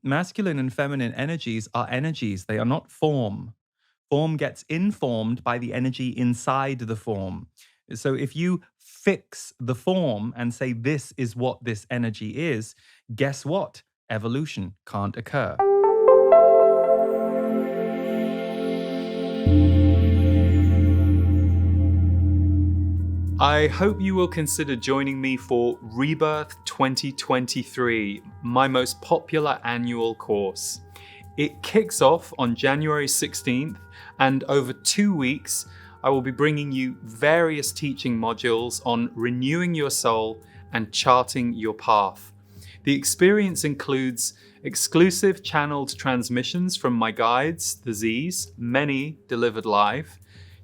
masculine and feminine energies are energies. They are not form. Form gets informed by the energy inside the form. So if you fix the form and say this is what this energy is, guess what? Evolution can't occur. I hope you will consider joining me for Rebirth 2023, my most popular annual course. It kicks off on January 16th, and over 2 weeks, I will be bringing you various teaching modules on renewing your soul and charting your path. The experience includes exclusive channeled transmissions from my guides, the Z's, many delivered live,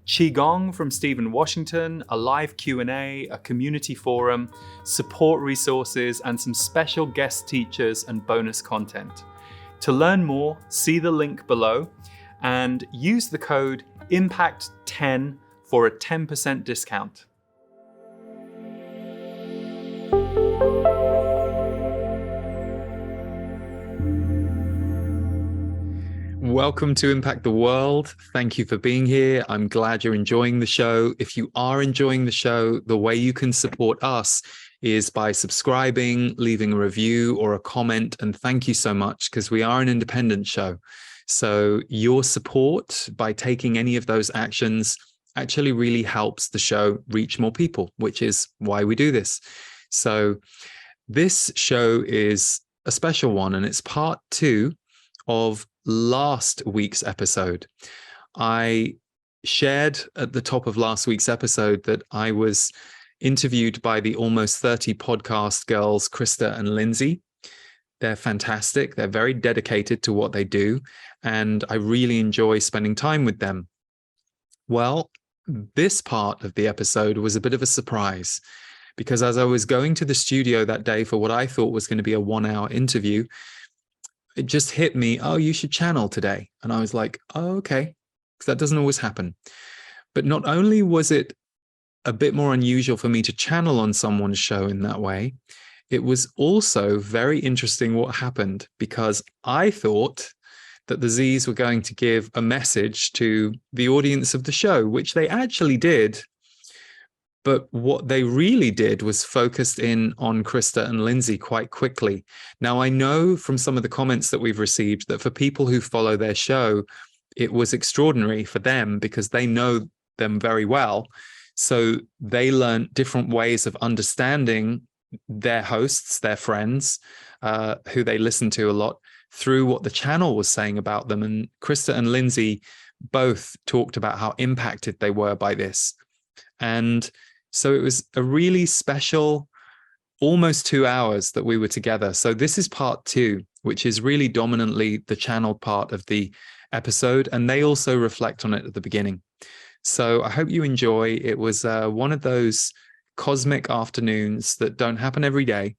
Qigong from Stephen Washington, a live Q&A, a community forum, support resources, and some special guest teachers and bonus content. To learn more, see the link below and use the code IMPACT10 for a 10% discount. Welcome to Impact the World. Thank you for being here. I'm glad you're enjoying the show. If you are enjoying the show, the way you can support us is by subscribing, leaving a review or a comment. And thank you so much, because we are an independent show. So your support by taking any of those actions actually really helps the show reach more people, which is why we do this. So this show is a special one, and it's part 2 of last week's episode. I shared at the top of last week's episode that I was interviewed by the Almost 30 podcast girls, Krista and Lindsey. They're fantastic. They're very dedicated to what they do, and I really enjoy spending time with them. Well, this part of the episode was a bit of a surprise, because as I was going to the studio that day for what I thought was going to be a 1-hour interview, it just hit me, oh, you should channel today. And I was like, oh, okay, because that doesn't always happen. But not only was it a bit more unusual for me to channel on someone's show in that way, it was also very interesting what happened, because I thought that the Z's were going to give a message to the audience of the show, which they actually did. But what they really did was focused in on Krista and Lindsey quite quickly. Now, I know from some of the comments that we've received that for people who follow their show, it was extraordinary for them because they know them very well. So they learned different ways of understanding their hosts, their friends, who they listen to a lot, through what the channel was saying about them. And Krista and Lindsey both talked about how impacted they were by this. And so it was a really special, almost 2 hours that we were together. So this is part 2, which is really dominantly the channeled part of the episode. And they also reflect on it at the beginning. So I hope you enjoy. It was one of those cosmic afternoons that don't happen every day.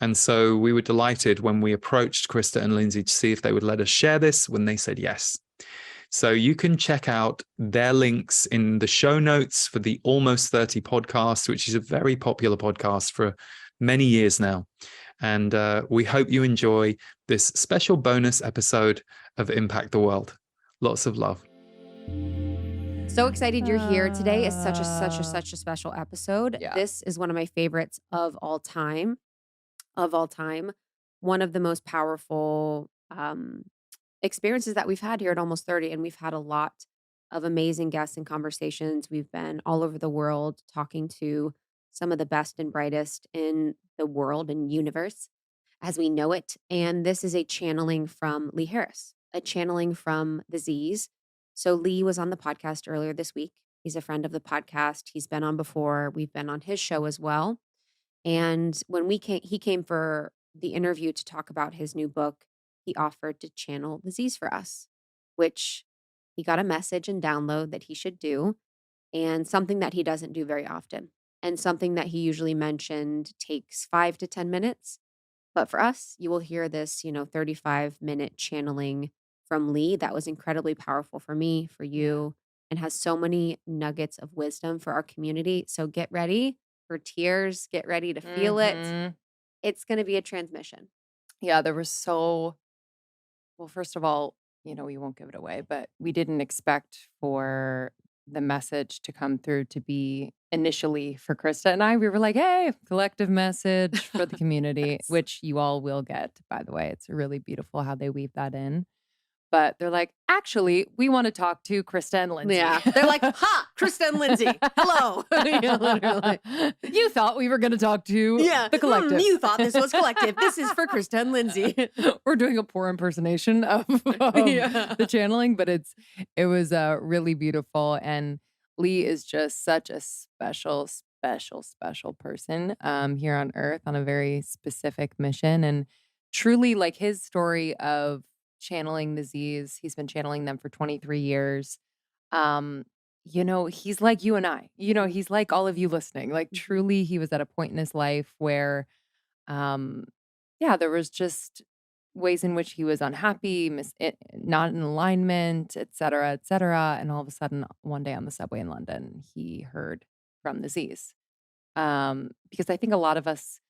And so we were delighted when we approached Krista and Lindsey to see if they would let us share this, when they said yes. So you can check out their links in the show notes for the Almost 30 podcast, which is a very popular podcast for many years now. And we hope you enjoy this special bonus episode of Impact the World. Lots of love. So excited you're here today. It's such a special episode. Yeah. This is one of my favorites of all time. One of the most powerful experiences that we've had here at Almost 30. And we've had a lot of amazing guests and conversations. We've been all over the world talking to some of the best and brightest in the world and universe as we know it. And this is a channeling from Lee Harris, a channeling from the Z's. So Lee was on the podcast earlier this week. He's a friend of the podcast. He's been on before. We've been on his show as well. And when he came for the interview to talk about his new book, he offered to channel the Z's for us, which he got a message and download that he should do, and something that he doesn't do very often, and something that he usually mentioned takes 5 to 10 minutes. But for us, you will hear this, 35-minute channeling from Lee that was incredibly powerful for me, for you, and has so many nuggets of wisdom for our community. So get ready for tears, get ready to feel it. Mhm. It's going to be a transmission. Yeah, there was so Well, first of all, we won't give it away, but we didn't expect for the message to come through to be initially for Krista and I. We were like, hey, collective message for the community, Yes. which you all will get, by the way. It's really beautiful how they weave that in. But they're like, actually, we want to talk to Krista and Lindsey. Yeah. They're like, "Ha! Krista and Lindsey. Hello." Yeah, literally. You thought we were going to talk to Yeah. the collective. You thought this was collective. This is for Krista and Lindsey. We're doing a poor impersonation of Yeah. the channeling, but it was really beautiful. And Lee is just such a special, special, special person here on Earth on a very specific mission. And truly, like his story of channeling the Z's, he's been channeling them for 23 years. Um, he's like you and I. He's like all of you listening. Like Mhm. truly, he was at a point in his life where um yeah, there was just ways in which he was unhappy, not in alignment, et cetera, et cetera. And all of a sudden, one day on the subway in London, he heard from the Z's. Because I think a lot of us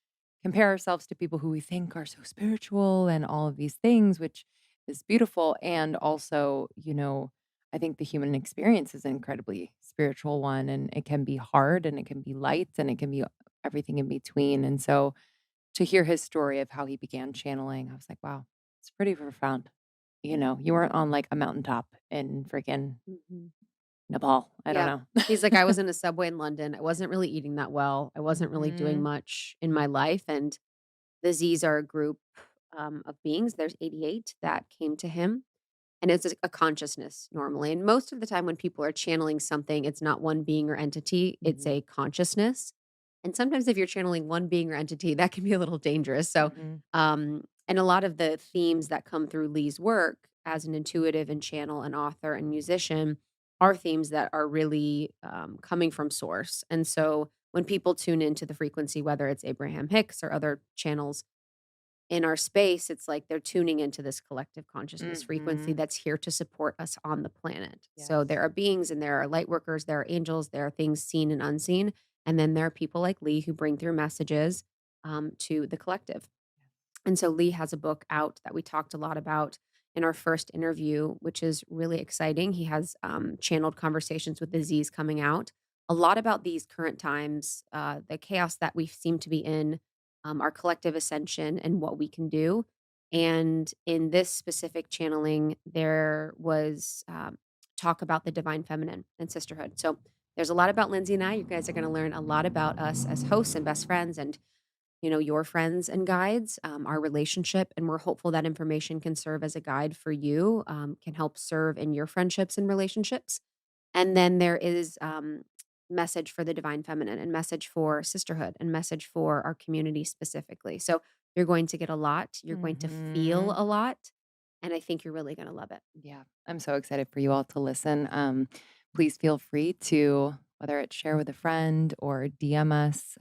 compare ourselves to people who we think are so spiritual and all of these things, which is beautiful. And also, I think the human experience is an incredibly spiritual one, and it can be hard and it can be light and it can be everything in between. And so, to hear his story of how he began channeling, I was like, wow, it's pretty profound. You weren't on like a mountaintop in freaking Mhm. Nepal. I don't Yeah. know. He's like, "I was in a subway in London. I wasn't really eating that well. I wasn't really doing Mhm. much in my life." And the Z's are a group, of beings. There's 88 that came to him, and it's a consciousness normally. And most of the time when people are channeling something, it's not one being or entity, it's Mhm. a consciousness. And sometimes if you're channeling one being or entity, that can be a little dangerous. So, Mhm. and a lot of the themes that come through Lee's work as an intuitive and channel and author and musician are themes that are really coming from source. And so when people tune into the frequency, whether it's Abraham Hicks or other channels, in our space, it's like they're tuning into this collective consciousness frequency Mhm. that's here to support us on the planet. So there Yes. are beings and there are light workers, there are angels, there are things seen and unseen. And then there are people like Lee who bring through messages to the collective. And so Lee has a book out that we talked a lot about in our first interview, which is really exciting. He has channeled conversations with the Z's coming out, a lot about these current times, the chaos that we seem to be in, our collective ascension, and what we can do. And in this specific channeling, there was talk about the divine feminine and sisterhood. So there's a lot about Lindsay and I. You guys are going to learn a lot about us as hosts and best friends and your friends and guides, our relationship. And we're hopeful that information can serve as a guide for you, can help serve in your friendships and relationships. And then there is message for the divine feminine and message for sisterhood and message for our community specifically. So you're going to get a lot. You're going to feel Mhm. a lot. And I think you're really going to love it. Yeah, I'm so excited for you all to listen. Please feel free to, whether it's share with a friend or DM us.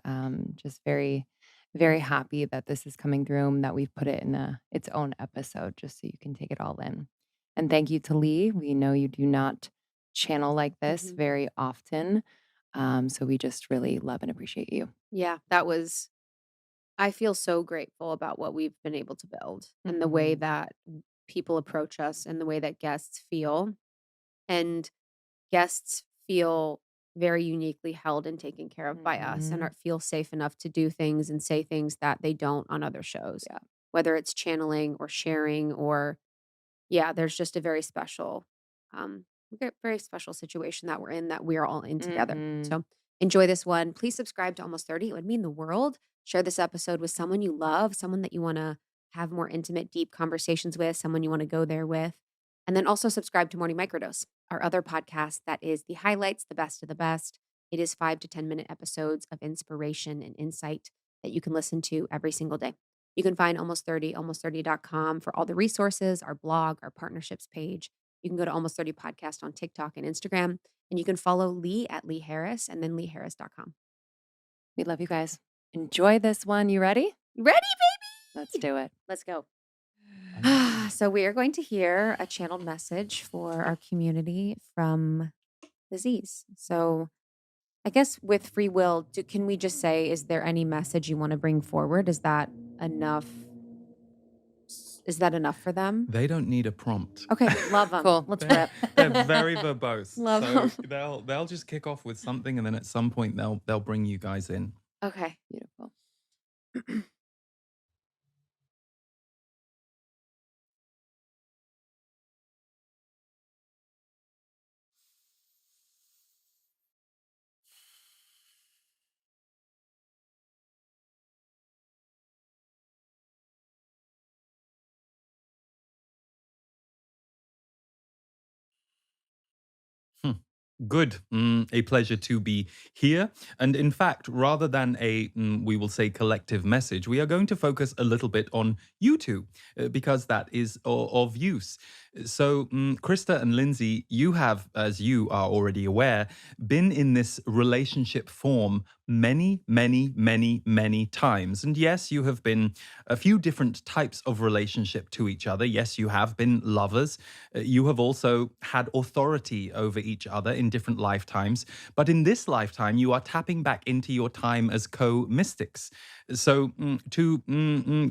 Just very, very happy that this is coming through and that we've put it in its own episode just so you can take it all in. And thank you to Lee. We know you do not channel like this Mhm. very often. So we just really love and appreciate you. Yeah, that was I feel so grateful about what we've been able to build and the way Mhm. that people approach us and the way that guests feel. And guests feel very uniquely held and taken care of by us and Mhm. feel safe enough to do things and say things that they don't on other shows, Yeah. whether it's channeling or sharing or, yeah, there's just a very special, we got a very special situation that we're in that we're all in together. Mhm. So enjoy this one. Please subscribe to Almost 30. It would mean the world. Share this episode with someone you love, someone that you want to have more intimate, deep conversations with, someone you want to go there with. And then also subscribe to Morning Microdose, our other podcast that is the highlights, the best of the best. It is 5 to 10 minute episodes of inspiration and insight that you can listen to every single day. You can find Almost 30, almost30.com for all the resources, our blog, our partnerships page. You can go to Almost 30 Podcast on TikTok and Instagram, and you can follow Lee at Lee Harris and then leeharris.com. We love you guys. Enjoy this one. You ready? Ready, Let's baby? do it. Let's go. So, we are going to hear a channeled message for our community from the Z's. So, I guess with free will, can we just say, is there any message you want to bring forward? Is that enough Is that enough for them? They don't need a prompt. Okay, love them. Cool. Let's They're, rip. they're very verbose. Love So 'em. they'll just kick off with something, and then at some point they'll bring you guys in. Okay. Beautiful. Hmm. Good. A pleasure to be here. And in fact, rather than we will say, collective message, we are going to focus a little bit on you two, because that is of use. So, Krista and Lindsey, you have, as you are already aware, been in this relationship form many, many, many, many times. And yes, you have been a few different types of relationship to each other. Yes, you have been lovers. You have also had authority over each other in different lifetimes. But in this lifetime, you are tapping back into your time as co mystics. So, to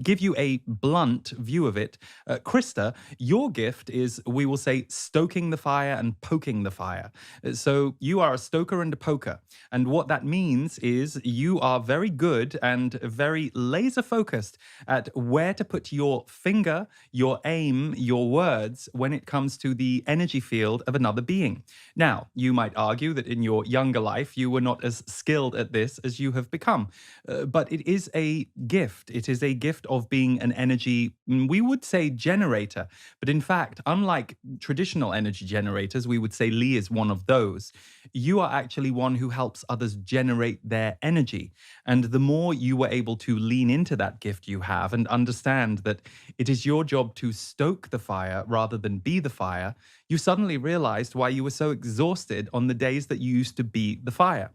give you a blunt view of it, Krista, your gift is, we will say, stoking the fire and poking the fire. So, you are a stoker and a poker. And what that means is you are very good and very laser focused at where to put your finger, your aim, your words when it comes to the energy field of another being. Now, you might argue that in your younger life, you were not as skilled at this as you have become. But it is a gift. It is a gift of being an energy, we would say, generator. But in fact, unlike traditional energy generators, we would say Lee is one of those. You are actually one who helps others generate their energy. And the more you were able to lean into that gift you have and understand that it is your job to stoke the fire rather than be the fire, you suddenly realized why you were so exhausted on the days that you used to be the fire.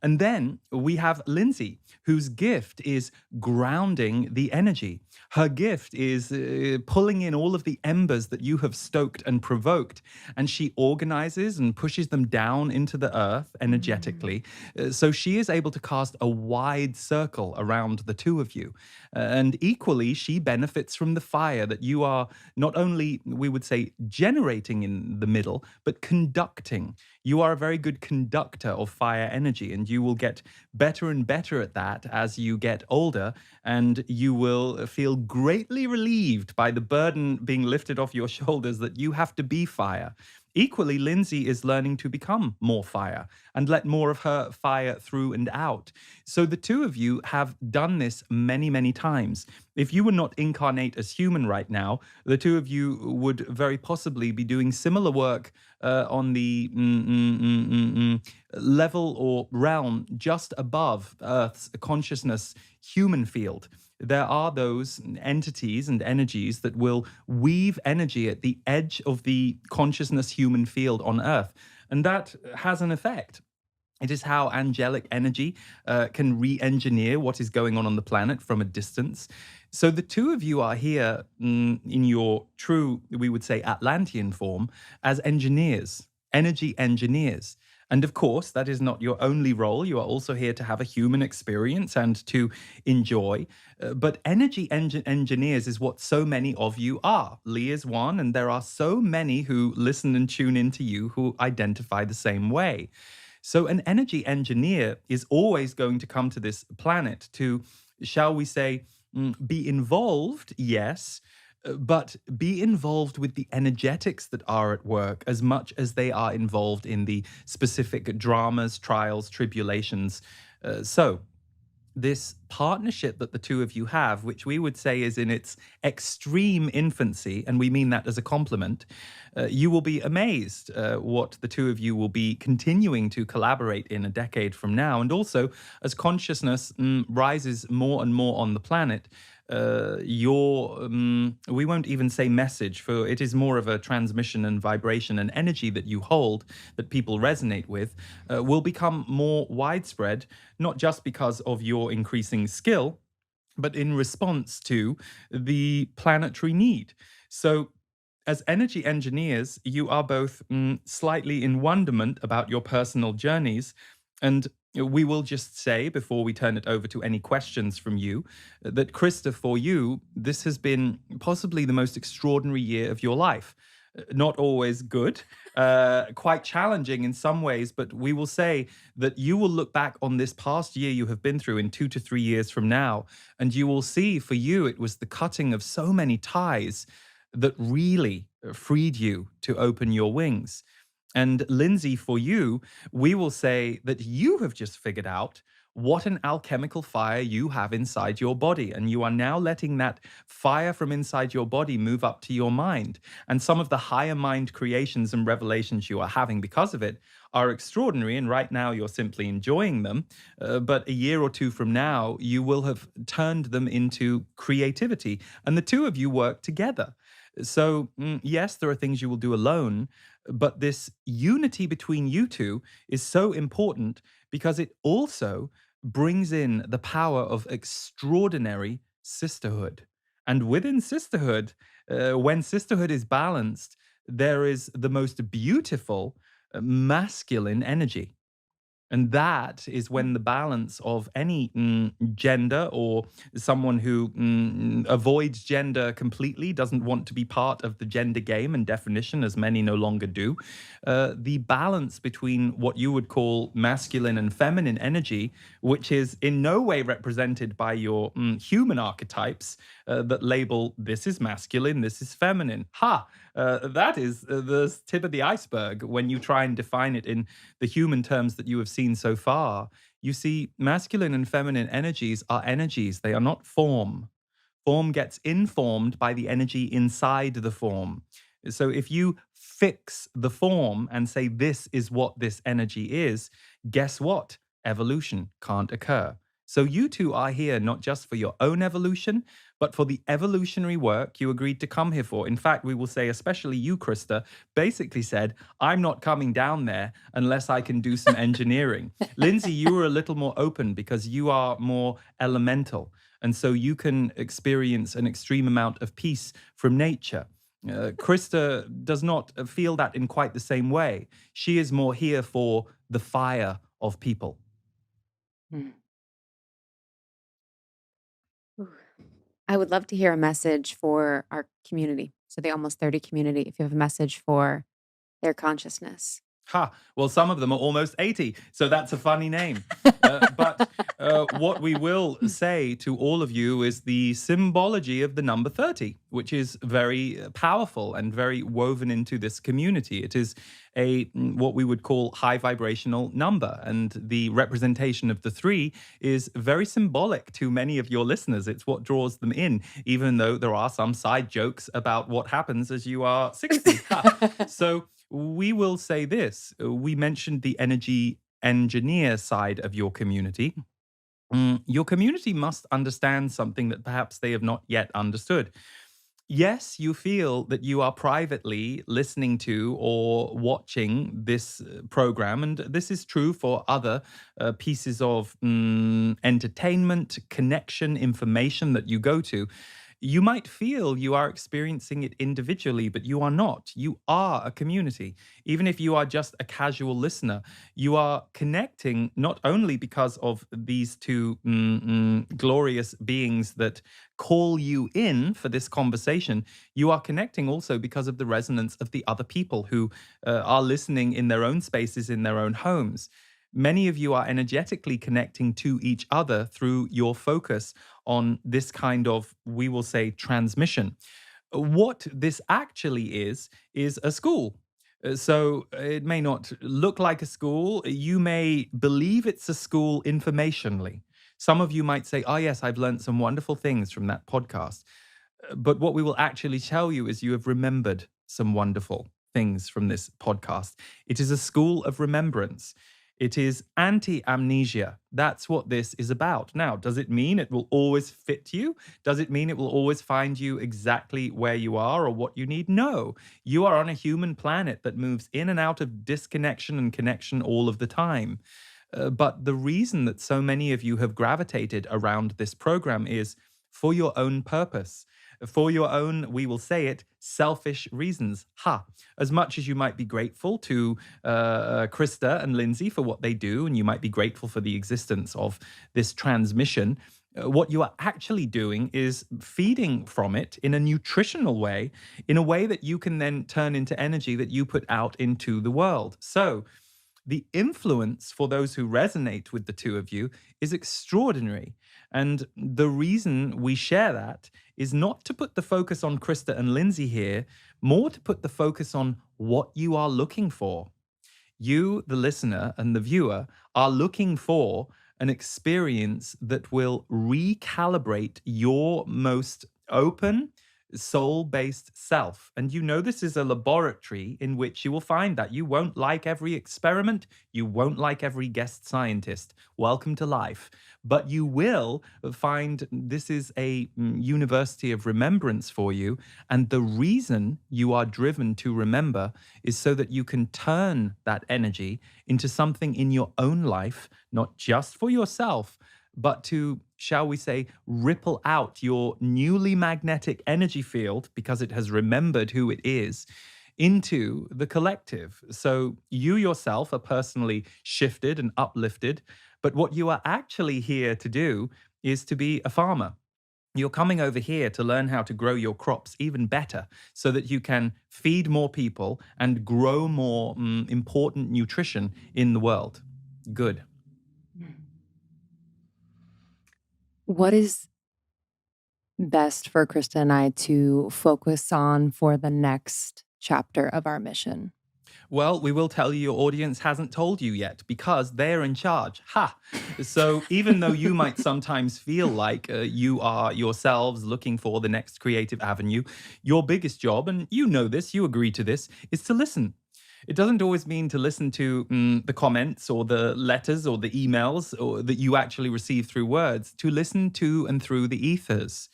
And then we have Lindsey, whose gift is grounding the energy. Her gift is pulling in all of the embers that you have stoked and provoked, and she organizes and pushes them down into the earth energetically. So she is able to cast a wide circle around the two of you. And equally, she benefits from the fire that you are not only, we would say, generating in the middle, but conducting. You are a very good conductor of fire energy, and you will get better and better at that as you get older, and you will feel greatly relieved by the burden being lifted off your shoulders that you have to be fire. Equally, Lindsey is learning to become more fire and let more of her fire through and out. So the two of you have done this many, many times. If you were not incarnate as human right now, the two of you would very possibly be doing similar work on the level or realm just above Earth's consciousness human field. There are those entities and energies that will weave energy at the edge of the consciousness human field on Earth. And that has an effect. It is how angelic energy can re engineer what is going on the planet from a distance. So the two of you are here in your true, we would say, Atlantean form as engineers, energy engineers. And of course, that is not your only role. You are also here to have a human experience and to enjoy. But energy engineers is what so many of you are. Lee is one, and there are so many who listen and tune into you who identify the same way. So, an energy engineer is always going to come to this planet to, shall we say, be involved, yes, but be involved with the energetics that are at work as much as they are involved in the specific dramas, trials, tribulations. So, this partnership that the two of you have, which we would say is in its extreme infancy, and we mean that as a compliment, you will be amazed what the two of you will be continuing to collaborate in a decade from now. And also, as consciousness rises more and more on the planet, your we won't even say message, for it is more of a transmission and vibration and energy that you hold that people resonate with, will become more widespread, not just because of your increasing skill, but in response to the planetary need. So as energy engineers, you are both slightly in wonderment about your personal journeys, and We will just say, before we turn it over to any questions from you, that Krista, for you, this has been possibly the most extraordinary year of your life. Not always good, quite challenging in some ways, but we will say that you will look back on this past year you have been through in 2 to 3 years from now, and you will see for you it was the cutting of so many ties that really freed you to open your wings. And Lindsay, for you, we will say that you have just figured out what an alchemical fire you have inside your body. And you are now letting that fire from inside your body move up to your mind. And some of the higher mind creations and revelations you are having because of it are extraordinary. And right now, you're simply enjoying them. But a year or two from now, you will have turned them into creativity. And the two of you work together. So, yes, there are things you will do alone, but this unity between you two is so important because it also brings in the power of extraordinary sisterhood. And within sisterhood, when sisterhood is balanced, there is the most beautiful masculine energy. And that is when the balance of any gender or someone who avoids gender completely, doesn't want to be part of the gender game and definition, as many no longer do, the balance between what you would call masculine and feminine energy, which is in no way represented by your human archetypes that label this is masculine, this is feminine. That is the tip of the iceberg when you try and define it in the human terms that you have seen so far. You see, masculine and feminine energies are energies, they are not form. Form gets informed by the energy inside the form. So if you fix the form and say this is what this energy is, guess what? Evolution can't occur. So you two are here not just for your own evolution, but for the evolutionary work you agreed to come here for. In fact, we will say, especially you, Krista, basically said, I'm not coming down there unless I can do some engineering. Lindsay, you were a little more open because you are more elemental. And so you can experience an extreme amount of peace from nature. Krista does not feel that in quite the same way. She is more here for the fire of people. Mm. Ooh. I would love to hear a message for our community. So the Almost 30 community, if you have a message for their consciousness. Well, some of them are almost 80, so that's a funny name. But what we will say to all of you is the symbology of the number 30, which is very powerful and very woven into this community. It is what we would call high vibrational number, and the representation of the 3 is very symbolic to many of your listeners. It's what draws them in, even though there are some side jokes about what happens as you are 60. So we will say this. We mentioned the energy engineer side of your community. Your community must understand something that perhaps they have not yet understood. Yes, you feel that you are privately listening to or watching this program, and this is true for other pieces of entertainment, connection, information that you go to. You might feel you are experiencing it individually, but you are not. You are a community. Even if you are just a casual listener, you are connecting not only because of these two glorious beings that call you in for this conversation, you are connecting also because of the resonance of the other people who are listening in their own spaces, in their own homes. Many of you are energetically connecting to each other through your focus on this kind of, we will say, transmission. What this actually is a school. So it may not look like a school. You may believe it's a school informationally. Some of you might say, oh, yes, I've learned some wonderful things from that podcast. But what we will actually tell you is you have remembered some wonderful things from this podcast. It is a school of remembrance. It is anti-amnesia. That's what this is about. Now, does it mean it will always fit you? Does it mean it will always find you exactly where you are or what you need? No. You are on a human planet that moves in and out of disconnection and connection all of the time. But the reason that so many of you have gravitated around this program is for your own purpose. for your own, we will say it, selfish reasons. As much as you might be grateful to Krista and Lindsey for what they do, and you might be grateful for the existence of this transmission, what you are actually doing is feeding from it in a nutritional way, in a way that you can then turn into energy that you put out into the world. So, the influence for those who resonate with the two of you is extraordinary. And the reason we share that is not to put the focus on Krista and Lindsey here, more to put the focus on what you are looking for. You, the listener and the viewer, are looking for an experience that will recalibrate your most open, soul based self. And you know, this is a laboratory in which you will find that you won't like every experiment, you won't like every guest scientist. Welcome to life. But you will find this is a university of remembrance for you. And the reason you are driven to remember is so that you can turn that energy into something in your own life, not just for yourself, but to, shall we say, ripple out your newly magnetic energy field, because it has remembered who it is, into the collective. So you yourself are personally shifted and uplifted, but what you are actually here to do is to be a farmer. You're coming over here to learn how to grow your crops even better so that you can feed more people and grow more important nutrition in the world. Good. What is best for Krista and I to focus on for the next chapter of our mission? Well, we will tell you your audience hasn't told you yet because they're in charge. So even though you might sometimes feel like you are yourselves looking for the next creative avenue, your biggest job, and you know this, you agree to this, is to listen. It doesn't always mean to listen to the comments or the letters or the emails or that you actually receive through words, to listen to and through the ethers.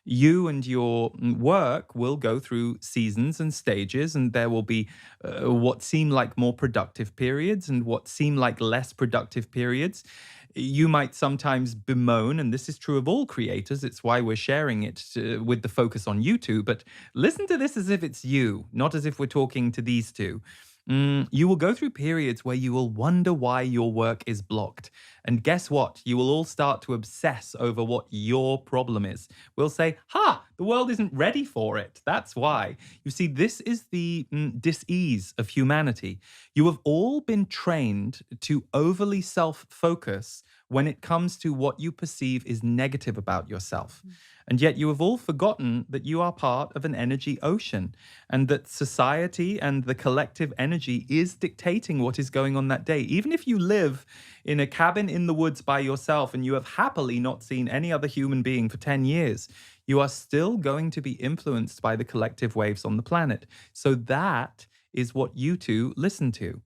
You and your work will go through seasons and stages, and there will be what seem like more productive periods and what seem like less productive periods. You might sometimes bemoan, and this is true of all creators, it's why we're sharing it with the focus on you two, but listen to this as if it's you, not as if we're talking to these two. You will go through periods where you will wonder why your work is blocked. And guess what? You will all start to obsess over what your problem is. We'll say, the world isn't ready for it. That's why. You see, this is the dis-ease of humanity. You have all been trained to overly self-focus when it comes to what you perceive is negative about yourself. And yet you have all forgotten that you are part of an energy ocean and that society and the collective energy is dictating what is going on that day. Even if you live in a cabin in the woods by yourself and you have happily not seen any other human being for 10 years, you are still going to be influenced by the collective waves on the planet. So that is what you two listen to.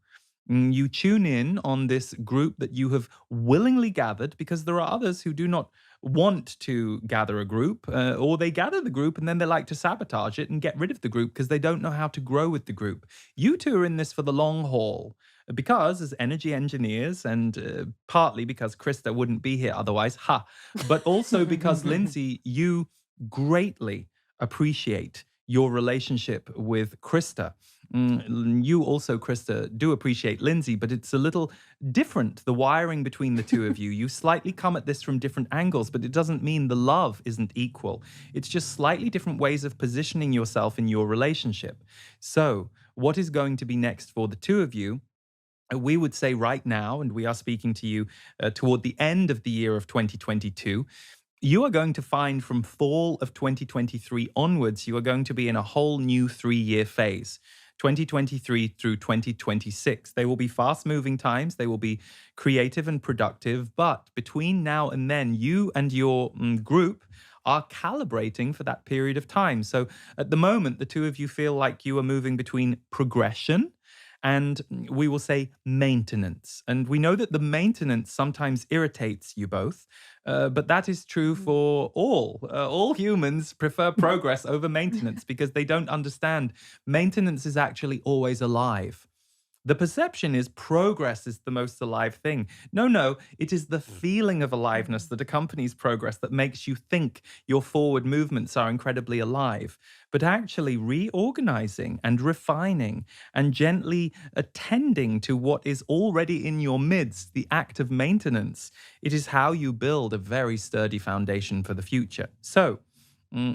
You tune in on this group that you have willingly gathered because there are others who do not want to gather a group, or they gather the group and then they like to sabotage it and get rid of the group because they don't know how to grow with the group. You two are in this for the long haul because as energy engineers, and partly because Krista wouldn't be here otherwise, but also because Lindsey, you greatly appreciate your relationship with Krista. You also, Krista, do appreciate Lindsey, but it's a little different, the wiring between the two of you. You slightly come at this from different angles, but it doesn't mean the love isn't equal. It's just slightly different ways of positioning yourself in your relationship. So what is going to be next for the two of you? We would say right now, and we are speaking to you toward the end of the year of 2022, you are going to find from fall of 2023 onwards, you are going to be in a whole new 3-year phase. 2023 through 2026. They will be fast-moving times. They will be creative and productive. But between now and then, you and your group are calibrating for that period of time. So at the moment, the two of you feel like you are moving between progression and we will say maintenance. And we know that the maintenance sometimes irritates you both, but that is true for all. All humans prefer progress over maintenance because they don't understand maintenance is actually always alive. The perception is progress is the most alive thing. No, no, it is the feeling of aliveness that accompanies progress that makes you think your forward movements are incredibly alive. But actually reorganizing and refining and gently attending to what is already in your midst, the act of maintenance, it is how you build a very sturdy foundation for the future. So,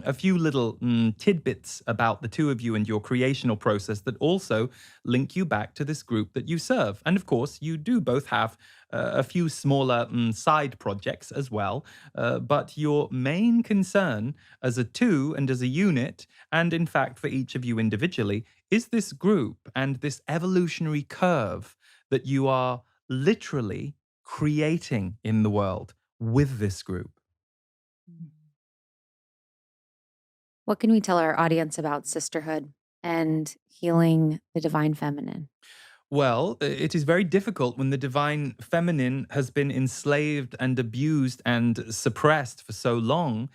a few little tidbits about the two of you and your creational process that also link you back to this group that you serve. And of course, you do both have a few smaller side projects as well. But your main concern as a two and as a unit, and in fact for each of you individually, is this group and this evolutionary curve that you are literally creating in the world with this group. What can we tell our audience about sisterhood and healing the divine feminine? Well, it is very difficult when the divine feminine has been enslaved and abused and suppressed for so long.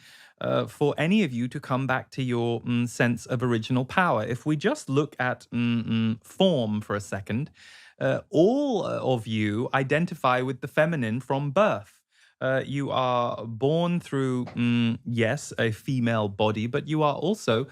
For any of you to come back to your sense of original power. If we just look at form for a second, all of you identify with the feminine from birth. You are born through, yes, a female body, but you are also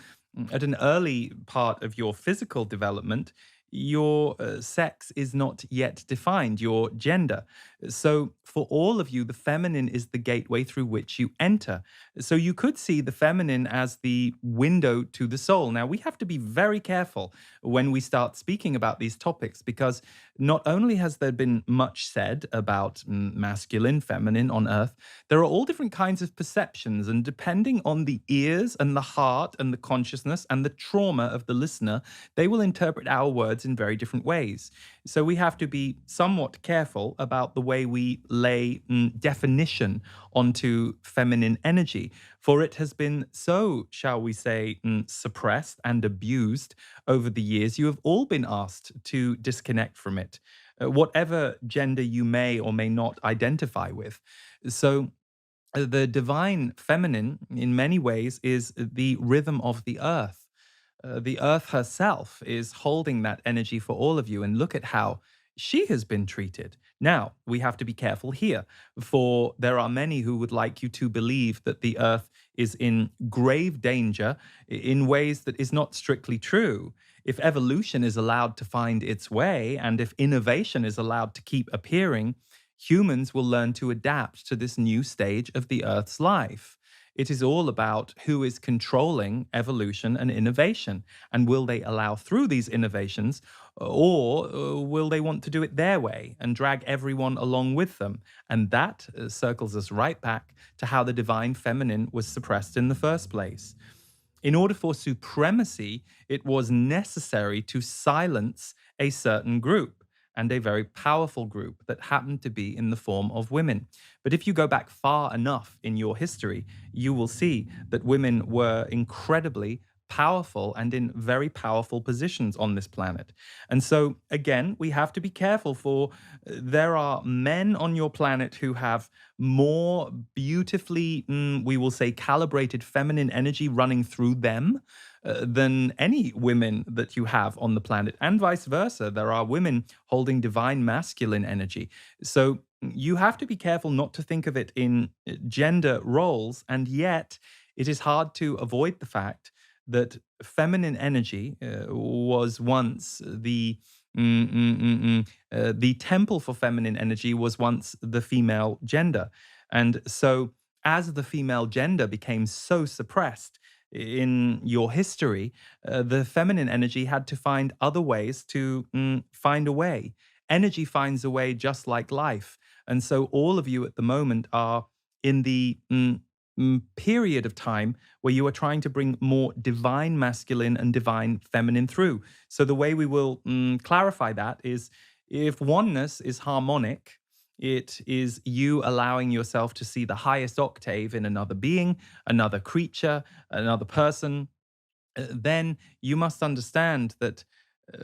at an early part of your physical development. Your sex is not yet defined, your gender. So, for all of you, the feminine is the gateway through which you enter. So, you could see the feminine as the window to the soul. Now, we have to be very careful when we start speaking about these topics because not only has there been much said about masculine, feminine on earth, there are all different kinds of perceptions. And depending on the ears and the heart and the consciousness and the trauma of the listener, they will interpret our words in very different ways. So we have to be somewhat careful about the way we lay definition onto feminine energy, for it has been so, shall we say, suppressed and abused over the years. You have all been asked to disconnect from it, whatever gender you may or may not identify with. So the divine feminine, in many ways, is the rhythm of the earth. The earth herself is holding that energy for all of you. And look at how she has been treated. Now, we have to be careful here, for there are many who would like you to believe that the earth is in grave danger in ways that is not strictly true. If evolution is allowed to find its way, and if innovation is allowed to keep appearing, humans will learn to adapt to this new stage of the Earth's life. It is all about who is controlling evolution and innovation. And will they allow through these innovations, or will they want to do it their way and drag everyone along with them? And that circles us right back to how the divine feminine was suppressed in the first place. In order for supremacy, it was necessary to silence a certain group, and a very powerful group that happened to be in the form of women. But if you go back far enough in your history, you will see that women were incredibly powerful and in very powerful positions on this planet. And so, again, we have to be careful, for there are men on your planet who have more beautifully, we will say, calibrated feminine energy running through them than any women that you have on the planet, and vice versa. There are women holding divine masculine energy. So you have to be careful not to think of it in gender roles, and yet it is hard to avoid the fact that feminine energy was once the temple for feminine energy was once the female gender. And so as the female gender became so suppressed in your history, the feminine energy had to find other ways to find a way. Energy finds a way just like life. And so all of you at the moment are in the period of time where you are trying to bring more divine masculine and divine feminine through. So the way we will clarify that is, if oneness is harmonic, it is you allowing yourself to see the highest octave in another being, another creature, another person. Then you must understand that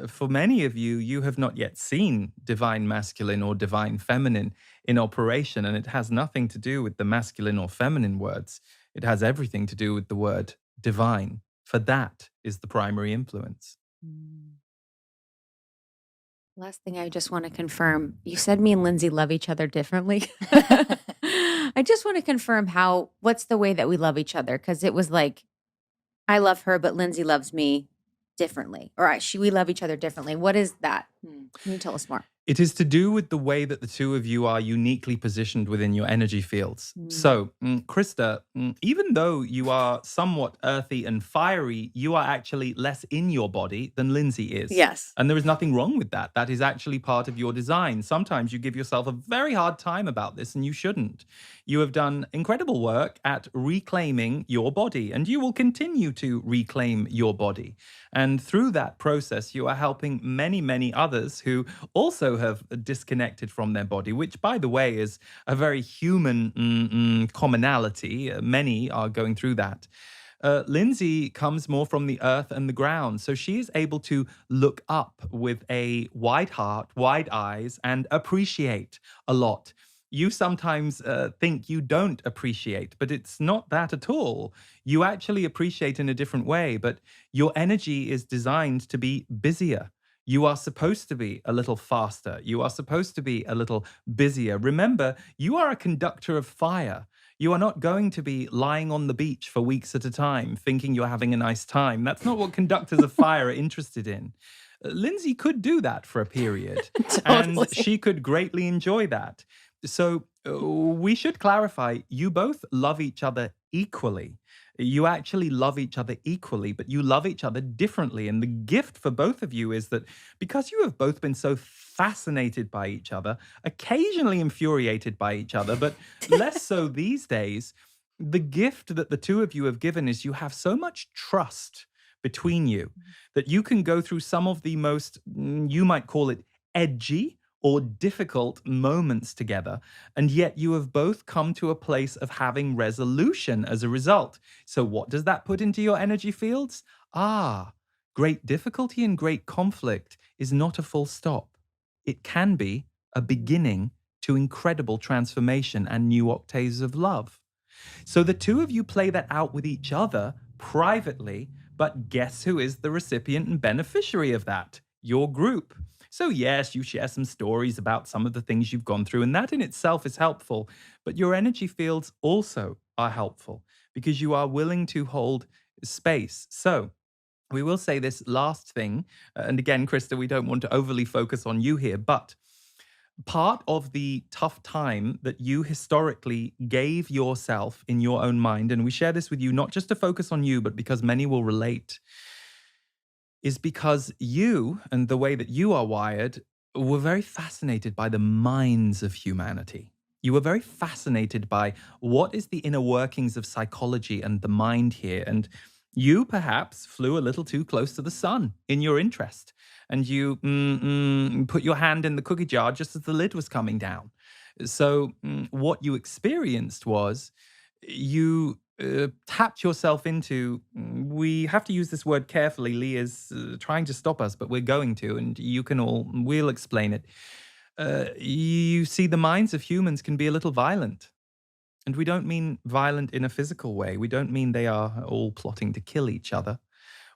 for many of you, you have not yet seen divine masculine or divine feminine in operation. And it has nothing to do with the masculine or feminine words. It has everything to do with the word divine, for that is the primary influence. Mm. Last thing I just want to confirm, you said me and Lindsay love each other differently. I just want to confirm what's the way that we love each other? Because it was like, I love her, but Lindsay loves me differently. Or we love each other differently. What is that? Can you tell us more? It is to do with the way that the two of you are uniquely positioned within your energy fields. So, Krista, even though you are somewhat earthy and fiery, you are actually less in your body than Lindsay is. Yes. And there is nothing wrong with that. That is actually part of your design. Sometimes you give yourself a very hard time about this, and you shouldn't. You have done incredible work at reclaiming your body, and you will continue to reclaim your body. And through that process, you are helping many, many others who also have disconnected from their body, which, by the way, is a very human commonality. Many are going through that. Lindsay comes more from the earth and the ground. So she is able to look up with a wide heart, wide eyes, and appreciate a lot. You sometimes think you don't appreciate, but it's not that at all. You actually appreciate in a different way, but your energy is designed to be busier. You are supposed to be a little faster. You are supposed to be a little busier. Remember, you are a conductor of fire. You are not going to be lying on the beach for weeks at a time thinking you're having a nice time. That's not what conductors of fire are interested in. Lindsay could do that for a period, Totally. and she could greatly enjoy that. So we should clarify, you both love each other equally. You actually love each other equally, but you love each other differently. And the gift for both of you is that because you have both been so fascinated by each other, occasionally infuriated by each other, but less so these days, the gift that the two of you have given is you have so much trust between you that you can go through some of the most, you might call it edgy or difficult moments together, and yet you have both come to a place of having resolution as a result. So, what does that put into your energy fields? Great difficulty and great conflict is not a full stop. It can be a beginning to incredible transformation and new octaves of love. So, the two of you play that out with each other privately, but guess who is the recipient and beneficiary of that? Your group. So, yes, you share some stories about some of the things you've gone through, and that in itself is helpful. But your energy fields also are helpful because you are willing to hold space. So, we will say this last thing. And again, Krista, we don't want to overly focus on you here, but part of the tough time that you historically gave yourself in your own mind, and we share this with you not just to focus on you, but because many will relate, is because you and the way that you are wired were very fascinated by the minds of humanity. You were very fascinated by what is the inner workings of psychology and the mind here. And you perhaps flew a little too close to the sun in your interest. And you put your hand in the cookie jar just as the lid was coming down. So, what you experienced was you tapped yourself into, we have to use this word carefully. Lee is trying to stop us, but we're going to, and we'll explain it. You see, the minds of humans can be a little violent. And we don't mean violent in a physical way. We don't mean they are all plotting to kill each other.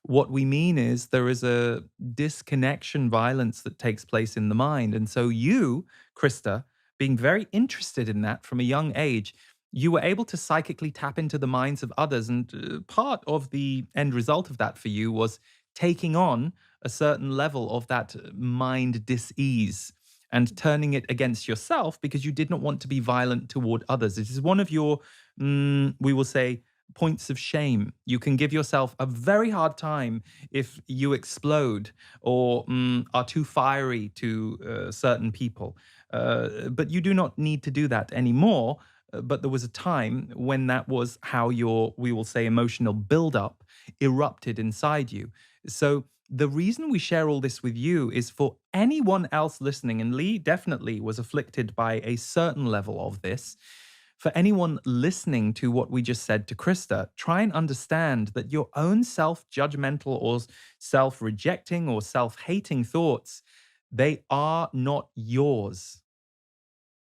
What we mean is there is a disconnection violence that takes place in the mind. And so you, Krista, being very interested in that from a young age, you were able to psychically tap into the minds of others. And part of the end result of that for you was taking on a certain level of that mind dis-ease and turning it against yourself because you did not want to be violent toward others. It is one of your, we will say, points of shame. You can give yourself a very hard time if you explode or are too fiery to certain people. But you do not need to do that anymore. But there was a time when that was how your, we will say, emotional buildup erupted inside you. So the reason we share all this with you is for anyone else listening, and Lee definitely was afflicted by a certain level of this. For anyone listening to what we just said to Krista, try and understand that your own self-judgmental or self-rejecting or self-hating thoughts, they are not yours.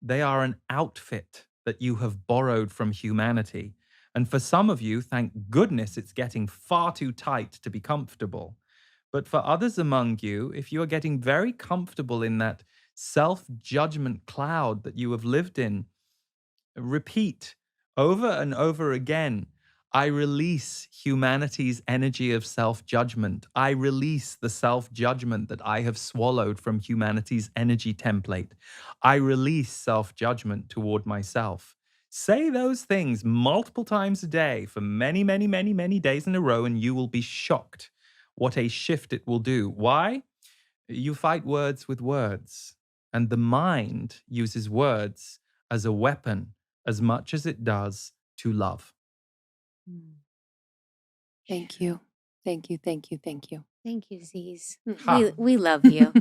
They are an outfit that you have borrowed from humanity. And for some of you, thank goodness it's getting far too tight to be comfortable. But for others among you, if you are getting very comfortable in that self judgment cloud that you have lived in, repeat over and over again. I release humanity's energy of self judgment. I release the self judgment that I have swallowed from humanity's energy template. I release self judgment toward myself. Say those things multiple times a day for many, many, many, many days in a row, and you will be shocked what a shift it will do. Why? You fight words with words, and the mind uses words as a weapon as much as it does to love. Mm. Thank you. Thank you. Thank you. Thank you. Thank you, Z's. Ha. We love you.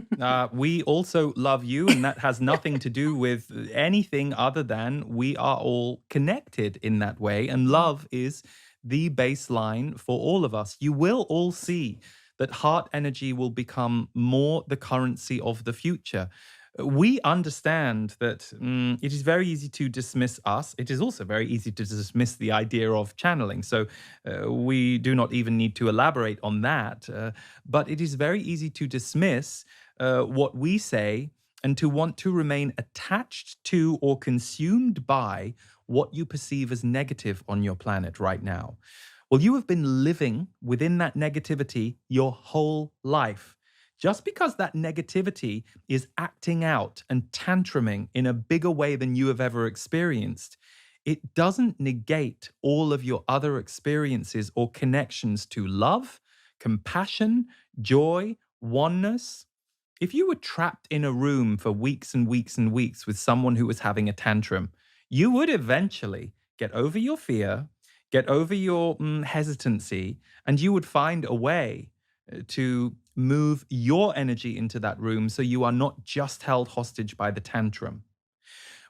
We also love you, and that has nothing to do with anything other than we are all connected in that way. And love is the baseline for all of us. You will all see that heart energy will become more the currency of the future. We understand that it is very easy to dismiss us. It is also very easy to dismiss the idea of channeling. So we do not even need to elaborate on that. But it is very easy to dismiss what we say and to want to remain attached to or consumed by what you perceive as negative on your planet right now. Well, you have been living within that negativity your whole life. Just because that negativity is acting out and tantruming in a bigger way than you have ever experienced, it doesn't negate all of your other experiences or connections to love, compassion, joy, oneness. If you were trapped in a room for weeks and weeks and weeks with someone who was having a tantrum, you would eventually get over your fear, get over your hesitancy, and you would find a way to move your energy into that room so you are not just held hostage by the tantrum.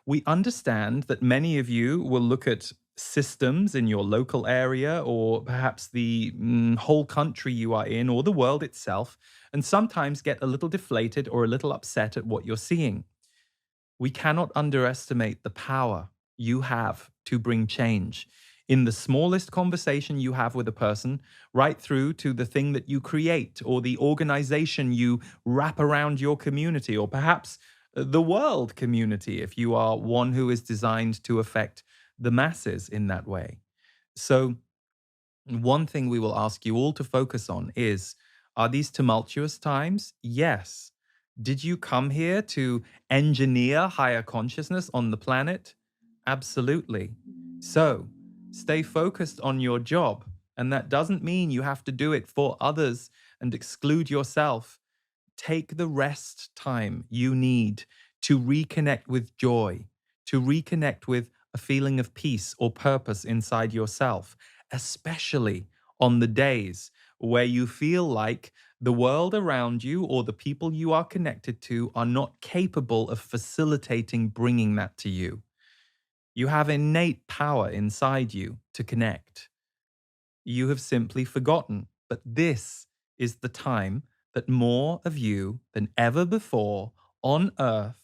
We understand that many of you will look at systems in your local area or perhaps the whole country you are in or the world itself, and sometimes get a little deflated or a little upset at what you're seeing. We cannot underestimate the power you have to bring change in the smallest conversation you have with a person, right through to the thing that you create or the organization you wrap around your community, or perhaps the world community, if you are one who is designed to affect the masses in that way. So, one thing we will ask you all to focus on is, are these tumultuous times? Yes. Did you come here to engineer higher consciousness on the planet? Absolutely. So, stay focused on your job. And that doesn't mean you have to do it for others and exclude yourself. Take the rest time you need to reconnect with joy, to reconnect with a feeling of peace or purpose inside yourself, especially on the days where you feel like the world around you or the people you are connected to are not capable of facilitating bringing that to you. You have innate power inside you to connect. You have simply forgotten, but this is the time that more of you than ever before on earth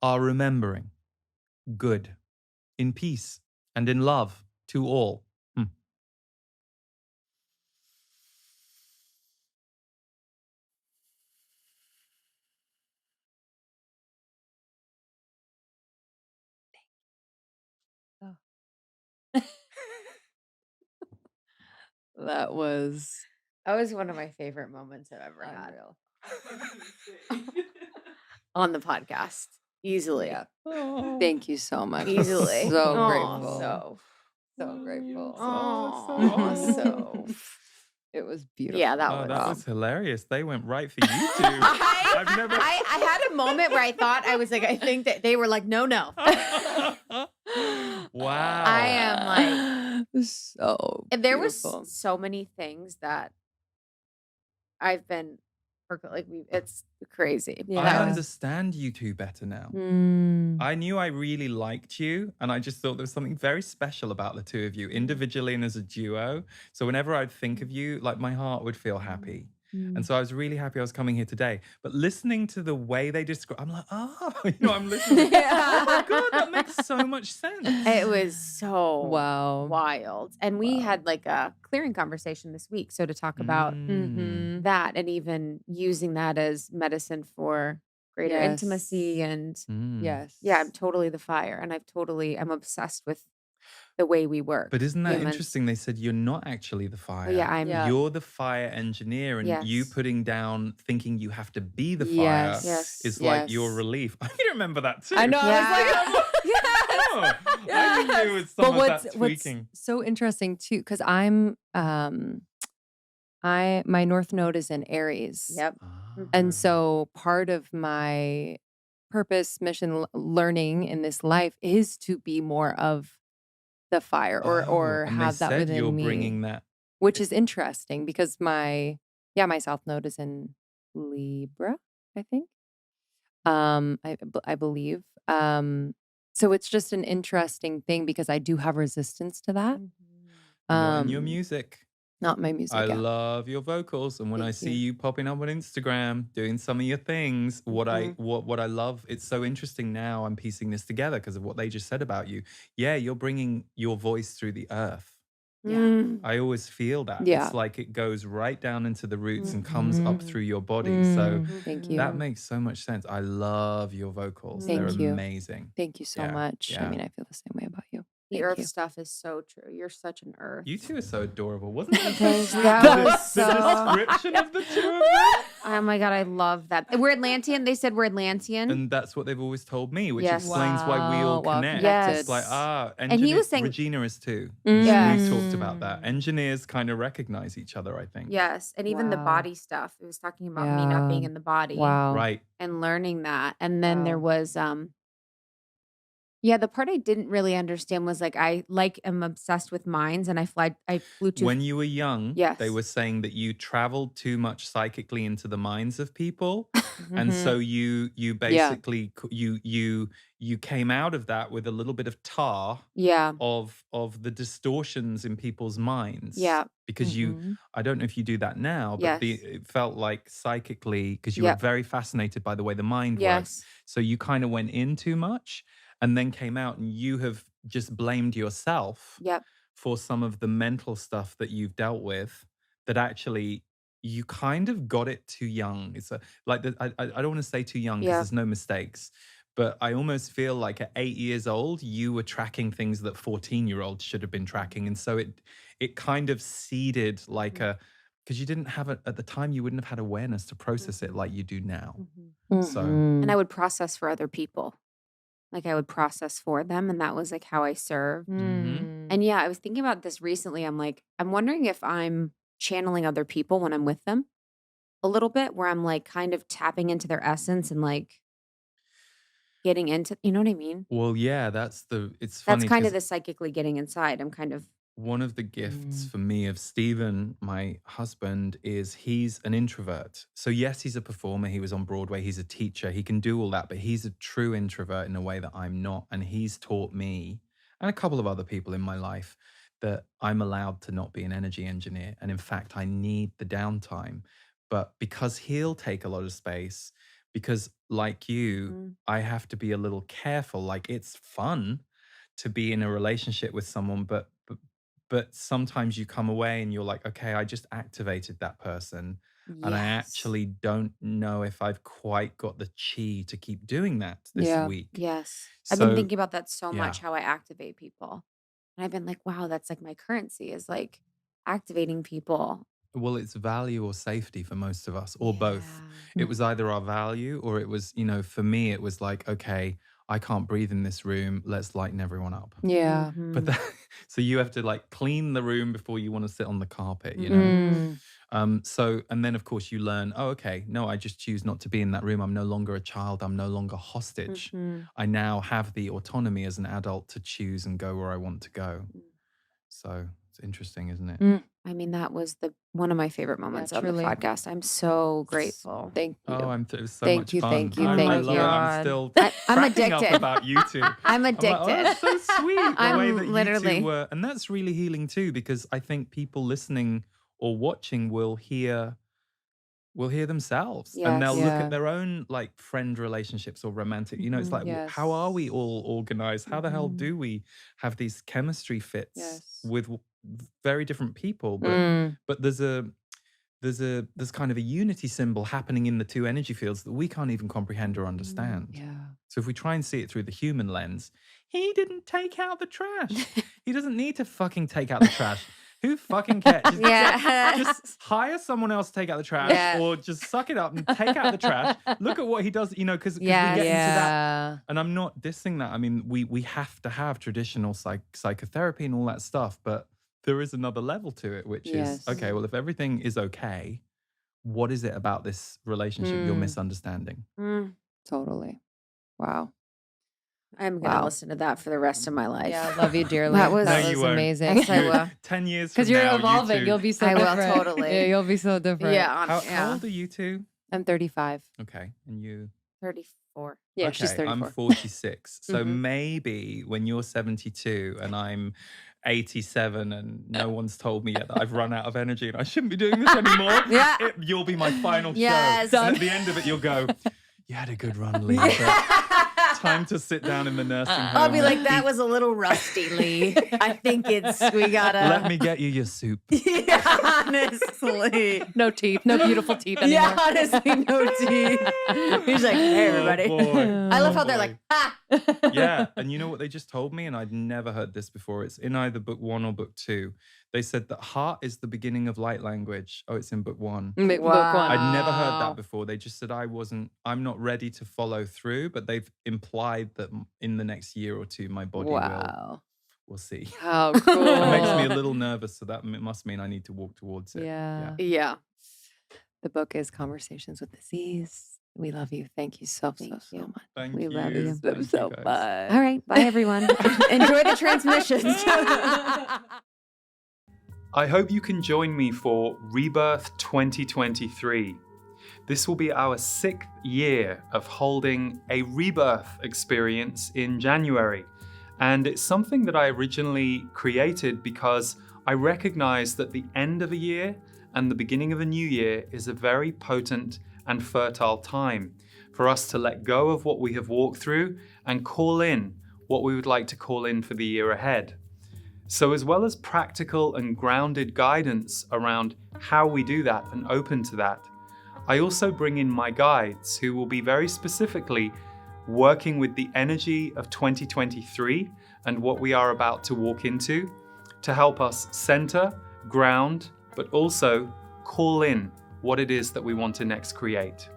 are remembering. Good, in peace, and in love to all. That was one of my favorite moments I've ever had unreal. on the podcast. Easily. Yeah. Thank you so much. Easily. So Aw, grateful. So grateful. So It was beautiful. yeah, that Oh, was. that was hilarious. They went right for you two. I've never. I had a moment where I thought I was like, I think that they were like, no. Wow. I am like, so and there beautiful. was so many things that I've been like it's crazy. Yeah. I understand you two better now. Mm. I knew I really liked you, and I just thought there was something very special about the two of you, individually and as a duo. So whenever I'd think of you, like my heart would feel happy. And so I was really happy I was coming here today. But listening to the way they describe, I'm like, I'm listening. Oh my God, that makes so much sense. It was so Wow. wild. And we Wow. had like a clearing conversation this week. So to talk about Mhm. that and even using that as medicine for greater Yes. intimacy and Yes. yeah, I'm totally the fire. And I'm obsessed with the way we work. But isn't that humans. interesting? They said you're not actually the fire. yeah, I'm Yeah. You're the fire engineer, and you Yes. putting down thinking you have to be the fire Yes. is like your Yes. relief. I remember that too. I know. I was like, Oh, I think there was some but of what's that tweaking. so interesting too, because my North Node is in Aries. Yep. And so part of my purpose, mission, learning in this life is to be more of the fire or and have they that said within you're me, bringing that. which is interesting because my South Node is in Libra, I think. I believe. So it's just an interesting thing because I do have resistance to that. Not in your music. Not my music. I yeah. love your vocals, and when I Thank see you. you popping up on Instagram doing some of your things, what I love, it's so interesting now. I'm piecing this together because of what they just said about you. Yeah, you're bringing your voice through the earth. Yeah. I always feel that. Yeah. It's like it goes right down into the roots and comes up through your body. So Thank you. that makes so much sense. I love your vocals. Thank They're you. amazing. Thank you so Yeah, much. I yeah. mean, I feel the same way about you. The Thank earth you. stuff is so true. You're such an earth. You two are so adorable. Wasn't it so Thanks. sweet? That The- was the so- description of the two of them? Oh my God, I love that. We're Atlantean. They said we're Atlantean. And that's what they've always told me, which Yes. explains why we all Wow, connect. connected. It's like, And he was saying- Regina is too. Yes. We've talked about that. Engineers kind of recognize each other, I think. Yes. And even the Wow. body stuff. It was talking about me not being Yeah. in the body. Wow. Right. And learning that. And then there Wow. was yeah, the part I didn't really understand was like I am obsessed with minds and I flew to When you were young, Yes. they were saying that you traveled too much psychically into the minds of people. And so you basically you came out of that with a little bit of tar yeah. of the distortions in people's minds. Yeah. Because I don't know if you do that now, but Yes. it felt like psychically, because you were Yep. very fascinated by the way the mind works. Yes. So you kind of went in too much and then came out, and you have just blamed yourself Yep. for some of the mental stuff that you've dealt with, that actually you kind of got it too young. It's I don't want to say too young because Yeah. there's no mistakes, but I almost feel like at 8 years old, you were tracking things that 14-year-olds should have been tracking. And so it kind of seeded like because you didn't have it at the time, you wouldn't have had awareness to process it like you do now. So And I would process for other people. Like I would process for them. And that was like how I served. And yeah, I was thinking about this recently. I'm like, I'm wondering if I'm channeling other people when I'm with them a little bit, where I'm like kind of tapping into their essence and like getting into, you know what I mean? well, yeah, it's funny. That's kind 'cause of the psychically getting inside. I'm kind of, one of the gifts for me of Stephen, my husband, is he's an introvert. So yes, he's a performer. He was on Broadway. He's a teacher. He can do all that, but he's a true introvert in a way that I'm not. And he's taught me and a couple of other people in my life that I'm allowed to not be an energy engineer. And in fact, I need the downtime. But because he'll take a lot of space, because like you, I have to be a little careful. Like it's fun to be in a relationship with someone, but sometimes you come away and you're like, okay, I just activated that person. And I yes. actually don't know if I've quite got the chi to keep doing that this Yeah. week. Yes. I've been So, thinking about that so yeah. much, how I activate people. And I've been like, wow, that's like my currency is like activating people. Well, it's value or safety for most of us, or both. Yeah. It was either our value or it was, for me, it was like, okay, I can't breathe in this room. Let's lighten everyone up. Yeah. But so you have to like clean the room before you want to sit on the carpet, So, and then of course you learn, oh, okay, no, I just choose not to be in that room. I'm no longer a child. I'm no longer hostage. I now have the autonomy as an adult to choose and go where I want to go. So it's interesting, isn't it? I mean, that was one of my favorite moments of the truly. podcast. I'm so grateful. Thank you. Oh, it was so Thank much you, fun. thank you, I thank love you. it. I'm still I'm cracking up addicted. about you two. I'm addicted. I'm like, oh, that's so sweet. The I'm way that literally- you two were, and that's really healing too, because I think people listening or watching will hear will hear themselves, and they'll Yes. look Yeah. at their own like friend relationships or romantic. You know, it's Mhm. like, how are we Yes. all organized? How the hell Mhm. do we have these chemistry fits Yes. with very different people? Mm. But there's kind of a unity symbol happening in the two energy fields that we can't even comprehend or understand. Yeah. So if we try and see it through the human lens, he didn't take out the trash. He doesn't need to fucking take out the trash. Who fucking cares? Just hire someone else to take out the trash, Yeah. or just suck it up and take out the trash. Look at what he does, because we Yes. get into that. Yeah. And I'm not dissing that. I mean, we have to have traditional psychotherapy and all that stuff, but there is another level to it, which is, Yes. okay, well, if everything is okay, what is it about this relationship you're Mm. misunderstanding? Totally. Wow. I'm gonna Wow. listen to that for the rest of my life. Yeah, I love you dearly. That was- that No, was you won't. amazing. Yes, I will. 10 years from Because you're now, evolving. you two. You'll be so I will, different. totally. Yeah, you'll be so different. Yeah, How old are you two? I'm 35. Okay, and you? 34. Yeah, Okay, she's 34. I'm 46. So Mhm. maybe when you're 72 and I'm 87 and no one's told me yet that I've run out of energy and I shouldn't be doing this anymore, Yeah. you'll be my final Yes. show. And at the end of it, you'll go, you had a good run, Lee. But time to sit down in the nursing home. I'll be like, and that eat- was a little rusty, Lee. I think we gotta. Let me get you your soup. Yeah, honestly. No teeth. No beautiful teeth anymore. Yeah, honestly, no teeth. He's like, hey, everybody. Oh, boy. I love Oh, how they're boy. like, ah. Yeah, and you know what they just told me, and I'd never heard this before. It's in either book 1 or book 2. They said that heart is the beginning of light language. Oh, it's in book 1. Book Wow. one. I'd never heard Wow. that before. They just said I'm not ready to follow through, but they've implied that in the next year or two, my body Wow. will see. How cool. It makes me a little nervous, so that must mean I need to walk towards it. Yeah. Yeah. The book is Conversations with Disease. We love you. Thank you so Thank you. much. Thank We you. love you. Love Thank so guys. much. All right. Bye, everyone. Enjoy the transmissions. I hope you can join me for Rebirth 2023. This will be our 6th year of holding a rebirth experience in January. And it's something that I originally created because I recognize that the end of a year and the beginning of a new year is a very potent and fertile time for us to let go of what we have walked through and call in what we would like to call in for the year ahead. So as well as practical and grounded guidance around how we do that and open to that, I also bring in my guides who will be very specifically working with the energy of 2023 and what we are about to walk into to help us center, ground, but also call in what it is that we want to next create.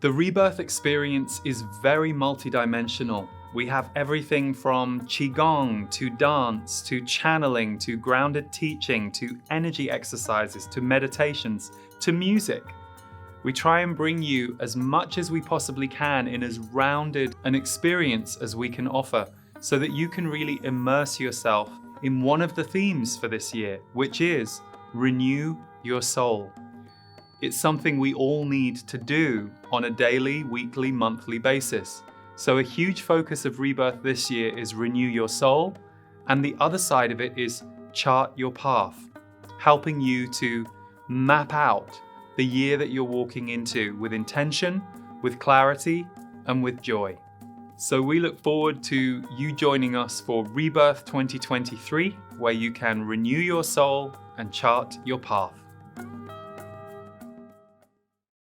The rebirth experience is very multidimensional. We have everything from Qigong to dance to channeling to grounded teaching to energy exercises to meditations to music. We try and bring you as much as we possibly can in as rounded an experience as we can offer so that you can really immerse yourself in one of the themes for this year, which is renew your soul. It's something we all need to do on a daily, weekly, monthly basis. So a huge focus of Rebirth this year is renew your soul, and the other side of it is chart your path, helping you to map out the year that you're walking into with intention, with clarity, and with joy. So we look forward to you joining us for Rebirth 2023, where you can renew your soul and chart your path.